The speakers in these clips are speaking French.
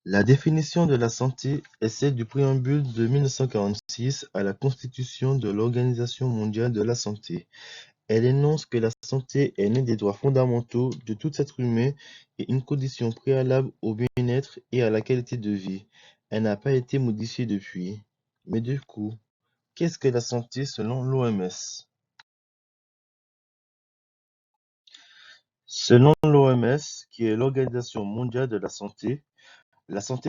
La définition de la santé est celle du préambule de 1946 à la Constitution de l'Organisation mondiale de la santé. Elle énonce que la santé est l'un des droits fondamentaux de tout être humain et une condition préalable au bien-être et à la qualité de vie. Elle n'a pas été modifiée depuis. Mais du coup, qu'est-ce que la santé selon l'OMS? Selon l'OMS, qui est l'Organisation mondiale de la santé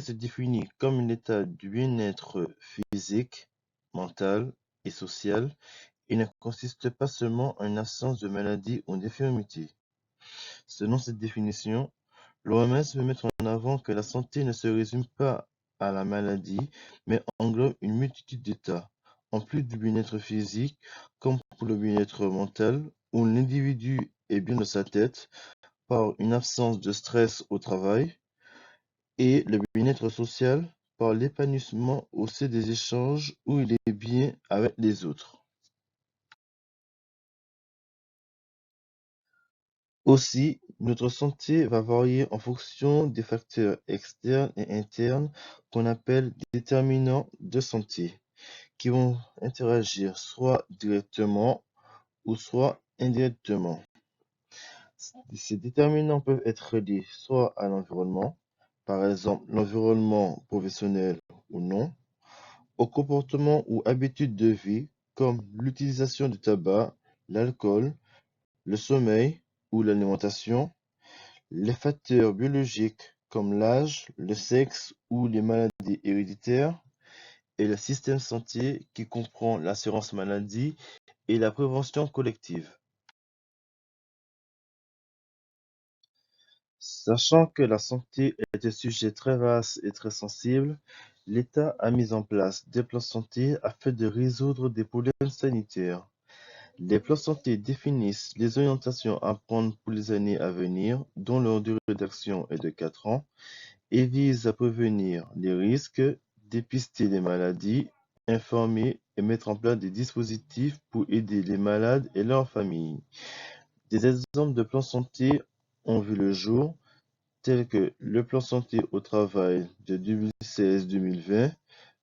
se définit comme un état du bien-être physique, mental et social et ne consiste pas seulement en une absence de maladie ou d'infirmité. Selon cette définition, l'OMS veut mettre en avant que la santé ne se résume pas à la maladie, mais englobe une multitude d'états, en plus du bien-être physique, comme pour le bien-être mental, où l'individu est bien dans sa tête par une absence de stress au travail, et le bien-être social par l'épanouissement au sein des échanges où il est bien avec les autres. Aussi, notre santé va varier en fonction des facteurs externes et internes qu'on appelle déterminants de santé, qui vont interagir soit directement ou soit indirectement. Ces déterminants peuvent être liés soit à l'environnement, par exemple l'environnement professionnel ou non, au comportement ou habitudes de vie comme l'utilisation du tabac, l'alcool, le sommeil ou l'alimentation, les facteurs biologiques comme l'âge, le sexe ou les maladies héréditaires, et le système santé qui comprend l'assurance maladie et la prévention collective. Sachant que la santé est un sujet très vaste et très sensible, l'État a mis en place des plans santé afin de résoudre des problèmes sanitaires. Les plans santé définissent les orientations à prendre pour les années à venir, dont leur durée d'action est de 4 ans, et visent à prévenir les risques, dépister les maladies, informer et mettre en place des dispositifs pour aider les malades et leurs familles. Des exemples de plans santé ont vu le jour, tels que le plan santé au travail de 2016-2020,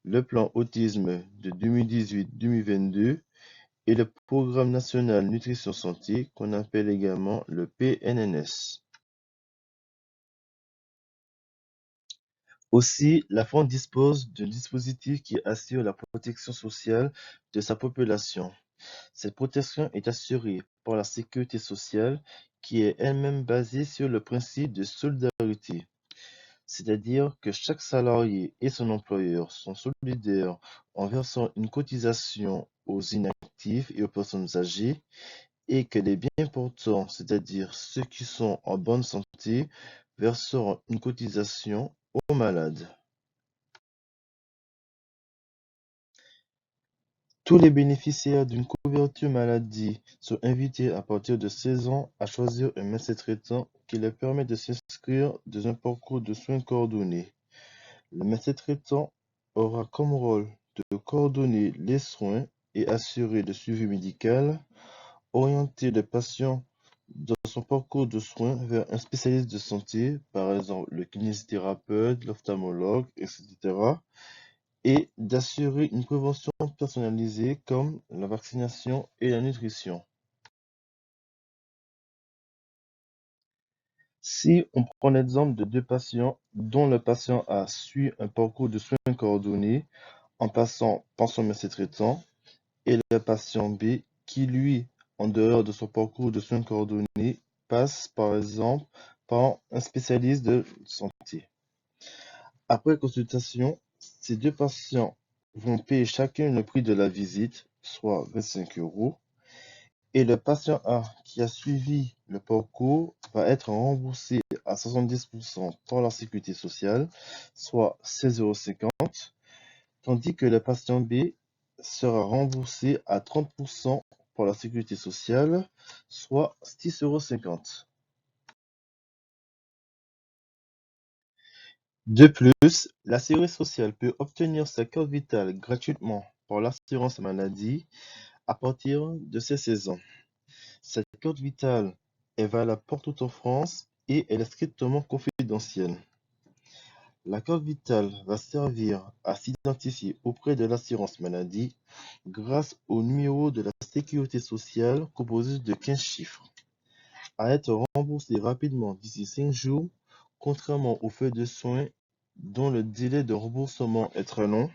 le plan autisme de 2018-2022 et le Programme national nutrition santé qu'on appelle également le PNNS. Aussi, la France dispose de dispositifs qui assurent la protection sociale de sa population. Cette protection est assurée par la sécurité sociale qui est elle-même basée sur le principe de solidarité, c'est-à-dire que chaque salarié et son employeur sont solidaires en versant une cotisation aux inactifs et aux personnes âgées et que les bien portants, c'est-à-dire ceux qui sont en bonne santé, verseront une cotisation aux malades. Tous les bénéficiaires d'une couverture maladie sont invités à partir de 16 ans à choisir un médecin traitant qui leur permet de s'inscrire dans un parcours de soins coordonnés. Le médecin traitant aura comme rôle de coordonner les soins et assurer le suivi médical, orienter le patient dans son parcours de soins vers un spécialiste de santé, par exemple le kinésithérapeute, l'ophtalmologue, etc., et d'assurer une prévention personnalisée comme la vaccination et la nutrition. Si on prend l'exemple de deux patients dont le patient A suit un parcours de soins coordonné en passant par son médecin traitant et le patient B qui, lui, en dehors de son parcours de soins coordonnés, passe par exemple par un spécialiste de santé. Après consultation, ces deux patients vont payer chacun le prix de la visite, soit 25 euros, et le patient A qui a suivi le parcours va être remboursé à 70% par la sécurité sociale, soit 16,50 €, tandis que le patient B sera remboursé à 30% par la sécurité sociale, soit 6,50 €. De plus, la sécurité sociale peut obtenir sa carte vitale gratuitement par l'assurance maladie à partir de ses 16 ans. Cette carte vitale est valable partout en France et elle est strictement confidentielle. La carte vitale va servir à s'identifier auprès de l'assurance maladie grâce au numéro de la sécurité sociale composé de 15 chiffres, à être remboursé rapidement d'ici 5 jours, contrairement aux feuilles de soins dont le délai de remboursement est très long,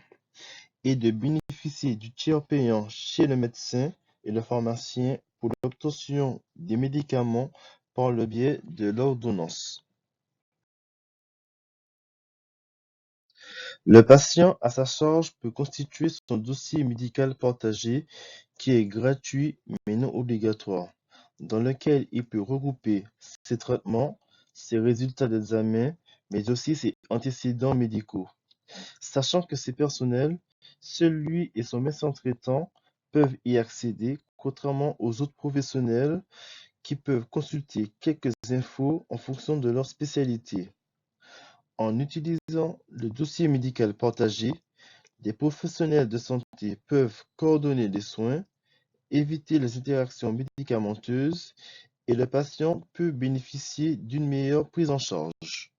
et de bénéficier du tiers payant chez le médecin et le pharmacien pour l'obtention des médicaments par le biais de l'ordonnance. Le patient à sa charge peut constituer son dossier médical partagé qui est gratuit mais non obligatoire, dans lequel il peut regrouper ses traitements, ses résultats d'examen, mais aussi ses antécédents médicaux. Sachant que c'est personnel, seul lui et son médecin traitant peuvent y accéder, contrairement aux autres professionnels qui peuvent consulter quelques infos en fonction de leur spécialité. En utilisant le dossier médical partagé, les professionnels de santé peuvent coordonner les soins, éviter les interactions médicamenteuses et le patient peut bénéficier d'une meilleure prise en charge.